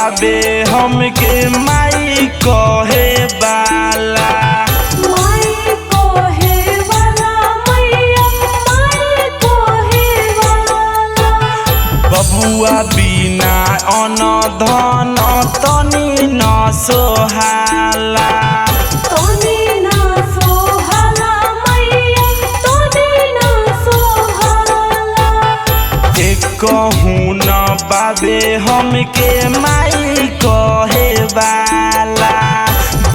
बाबे हमके माई कहे बाला। बबुआ बिना अन धन तनी न सोहाला। कहूँ न बाबे हमके माई कहे बाला।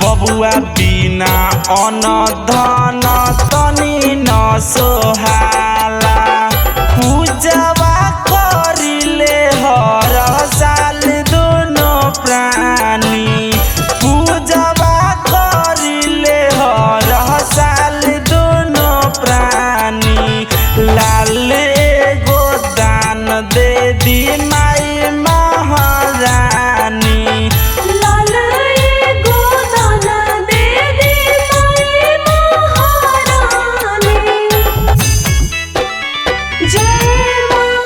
बबुआ बिना अन धन तनी न सोहाला। पूजवा करिले हर साल दोनों प्राणी। पूजवा करिले हर साल दोनों प्राणी। लाल दे दी माई महारानी। लाल गोदान दे दी माई महारानी। जय माँ,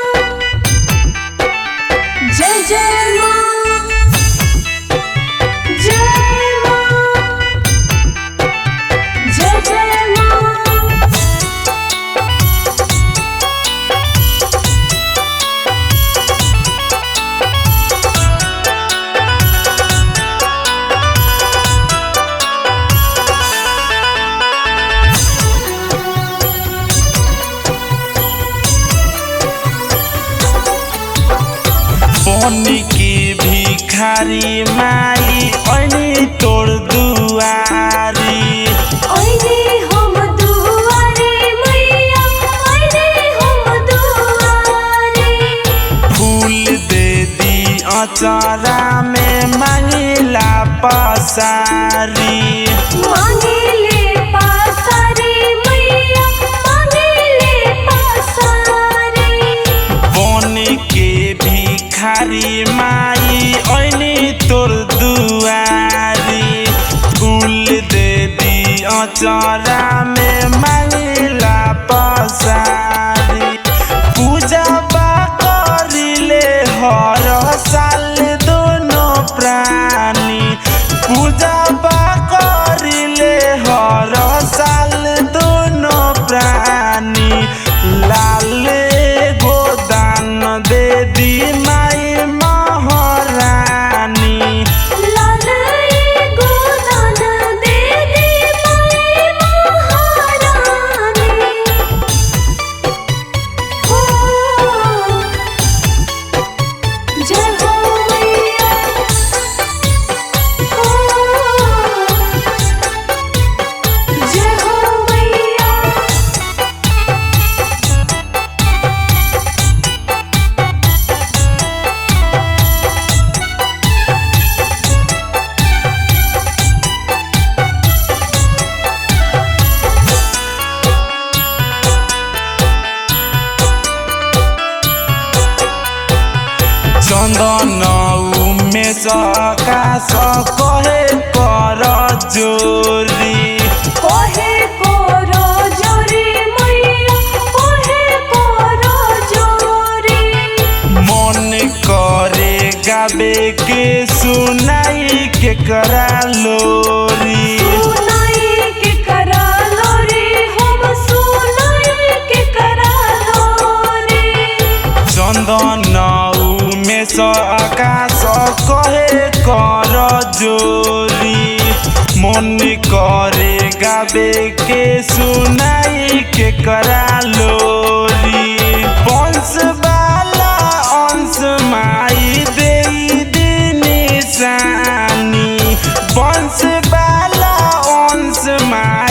जय जय माँ, जय माँ, जय जय माँ। बनी की भिखारी माई ऐनी तोर दुआरी। ऐनी हम दुआरी मैया, ऐनी हम दुआरी। फूल दे दी अचारा में मांगिला पसारी। मांगिले पसारी मैया, मांगिले पसारी। बनी के भिखारी माई ऐनी तोर दुआरी। फूल दे दी अचारा में मांगिला पसारी। पूजा करिले हर साल दोनों प्राणी। पूजा करिले हर साल दोनों प्राणी। लाल गोदान दे दी माई महारानी। लाल गोदान दे दी माई महारानी। हो जय हो मैया। हो जय हो मैया। चंदन में सकाश कहे कर जोरी। कहे करो जोरी मैया, कहे करो जोरी। मन करे गाबे के सुनाई के करा लोरी। सुनाई के करा लोरी, हम सुनाई के करा लोरी। चंदन में आकाश कहे कर जोरी। मन करे गाबे के सुनाई के करा लोरी। बंस वाला अंश माई दे दी निशानी। बंस वाला अंश माई